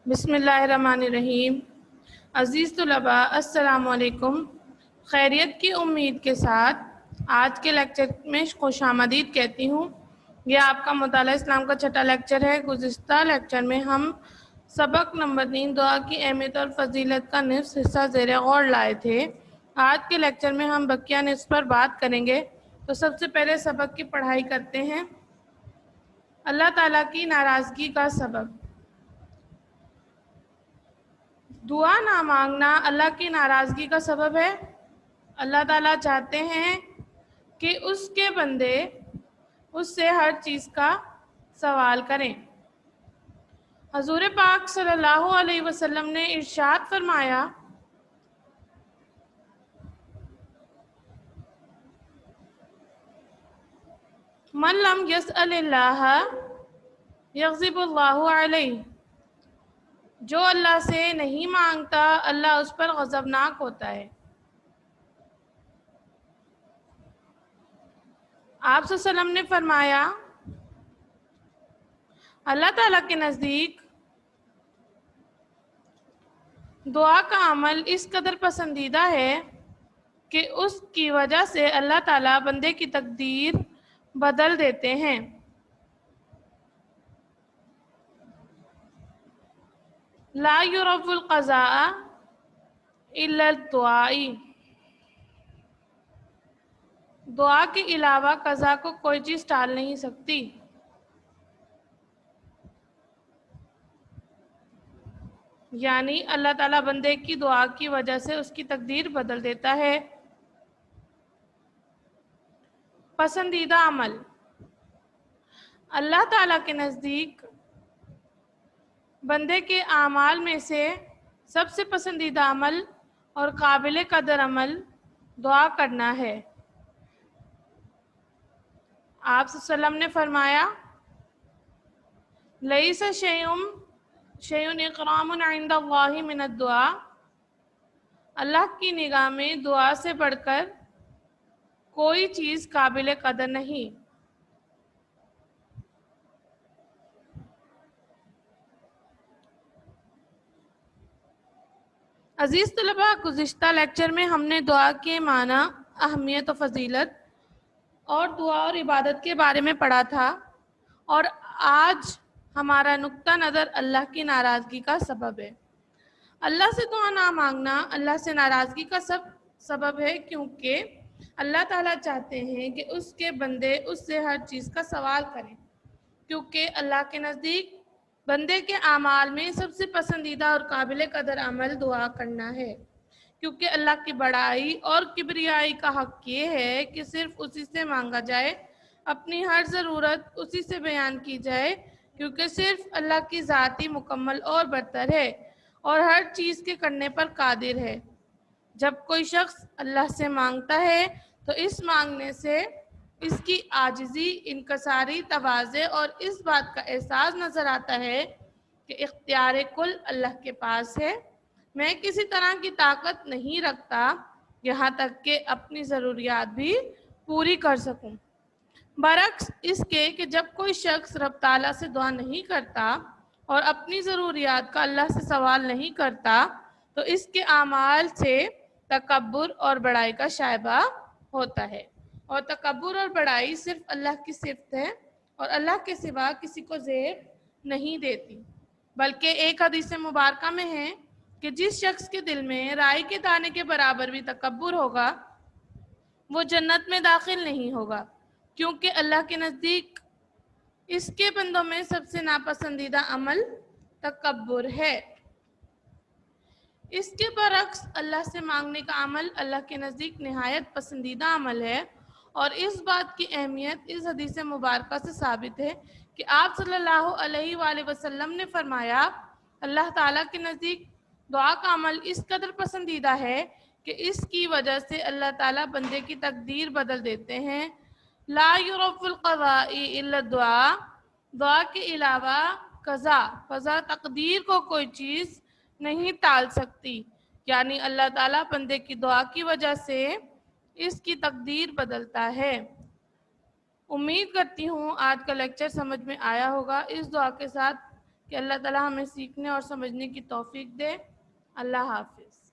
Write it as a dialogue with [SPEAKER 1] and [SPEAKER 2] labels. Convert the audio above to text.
[SPEAKER 1] بسم اللہ الرحمن الرحیم۔ عزیز طلباء السلام علیکم۔ خیریت کی امید کے ساتھ آج کے لیکچر میں خوش آمدید کہتی ہوں۔ یہ آپ کا مطالعہ اسلام کا چھٹا لیکچر ہے۔ گزشتہ لیکچر میں ہم سبق نمبر 3 دعا کی اہمیت اور فضیلت کا نصف حصہ زیر غور لائے تھے۔ آج کے لیکچر میں ہم بقیہ نصف پر بات کریں گے۔ تو سب سے پہلے سبق کی پڑھائی کرتے ہیں۔ اللہ تعالیٰ کی ناراضگی کا سبب۔ دعا نہ مانگنا اللہ کی ناراضگی کا سبب ہے۔ اللہ تعالیٰ چاہتے ہیں کہ اس کے بندے اس سے ہر چیز کا سوال کریں۔ حضور پاک صلی اللہ علیہ وسلم نے ارشاد فرمایا، من لم یسأل اللہ یغضب اللہ علیہ، جو اللہ سے نہیں مانگتا اللہ اس پر غضبناک ہوتا ہے۔ آپ صلی اللہ علیہ وسلم نے فرمایا، اللہ تعالیٰ کے نزدیک دعا کا عمل اس قدر پسندیدہ ہے کہ اس کی وجہ سے اللہ تعالیٰ بندے کی تقدیر بدل دیتے ہیں۔ لا یرف القضاء الا الدعاء، دعا کے علاوہ قضا کو کوئی چیز ٹال نہیں سکتی۔ یعنی اللہ تعالیٰ بندے کی دعا کی وجہ سے اس کی تقدیر بدل دیتا ہے۔ پسندیدہ عمل۔ اللہ تعالیٰ کے نزدیک بندے کے اعمال میں سے سب سے پسندیدہ عمل اور قابل قدر عمل دعا کرنا ہے۔ آپ صلی اللہ علیہ وسلم نے فرمایا، لیس شیء اکرام عند اللہ من الدعاء، اللہ کی نگاہ میں دعا سے بڑھ کر کوئی چیز قابل قدر نہیں۔ عزیز طلباء، گزشتہ لیکچر میں ہم نے دعا کے معنی، اہمیت و فضیلت اور دعا اور عبادت کے بارے میں پڑھا تھا، اور آج ہمارا نقطہ نظر اللہ کی ناراضگی کا سبب ہے۔ اللہ سے دعا نہ مانگنا اللہ سے ناراضگی کا سبب ہے، کیونکہ اللہ تعالیٰ چاہتے ہیں کہ اس کے بندے اس سے ہر چیز کا سوال کریں، کیونکہ اللہ کے نزدیک بندے کے اعمال میں سب سے پسندیدہ اور قابل قدر عمل دعا کرنا ہے، کیونکہ اللہ کی بڑائی اور کبریائی کا حق یہ ہے کہ صرف اسی سے مانگا جائے، اپنی ہر ضرورت اسی سے بیان کی جائے، کیونکہ صرف اللہ کی ذات ہی مکمل اور برتر ہے اور ہر چیز کے کرنے پر قادر ہے۔ جب کوئی شخص اللہ سے مانگتا ہے تو اس مانگنے سے اس کی عاجزی، انکساری، تواضع اور اس بات کا احساس نظر آتا ہے کہ اختیار کل اللہ کے پاس ہے، میں کسی طرح کی طاقت نہیں رکھتا یہاں تک کہ اپنی ضروریات بھی پوری کر سکوں۔ برعکس اس کے کہ جب کوئی شخص رب تعالیٰ سے دعا نہیں کرتا اور اپنی ضروریات کا اللہ سے سوال نہیں کرتا تو اس کے اعمال سے تکبر اور بڑائی کا شائبہ ہوتا ہے، اور تکبر اور بڑائی صرف اللہ کی صفت ہے اور اللہ کے سوا کسی کو زیب نہیں دیتی۔ بلکہ ایک حدیث مبارکہ میں ہے کہ جس شخص کے دل میں رائی کے دانے کے برابر بھی تکبر ہوگا وہ جنت میں داخل نہیں ہوگا، کیونکہ اللہ کے نزدیک اس کے بندوں میں سب سے ناپسندیدہ عمل تکبر ہے۔ اس کے برعکس اللہ سے مانگنے کا عمل اللہ کے نزدیک نہایت پسندیدہ عمل ہے، اور اس بات کی اہمیت اس حدیث مبارکہ سے ثابت ہے کہ آپ صلی اللہ علیہ وآلہ وسلم نے فرمایا، اللہ تعالیٰ کے نزدیک دعا کا عمل اس قدر پسندیدہ ہے کہ اس کی وجہ سے اللہ تعالیٰ بندے کی تقدیر بدل دیتے ہیں۔ لا یرف القضاء الا الدعاء، دعا کے علاوہ قضا تقدیر کو کوئی چیز نہیں ٹال سکتی، یعنی اللہ تعالیٰ بندے کی دعا کی وجہ سے اس کی تقدیر بدلتا ہے۔ امید کرتی ہوں آج کا لیکچر سمجھ میں آیا ہوگا۔ اس دعا کے ساتھ کہ اللہ تعالیٰ ہمیں سیکھنے اور سمجھنے کی توفیق دے. اللہ حافظ.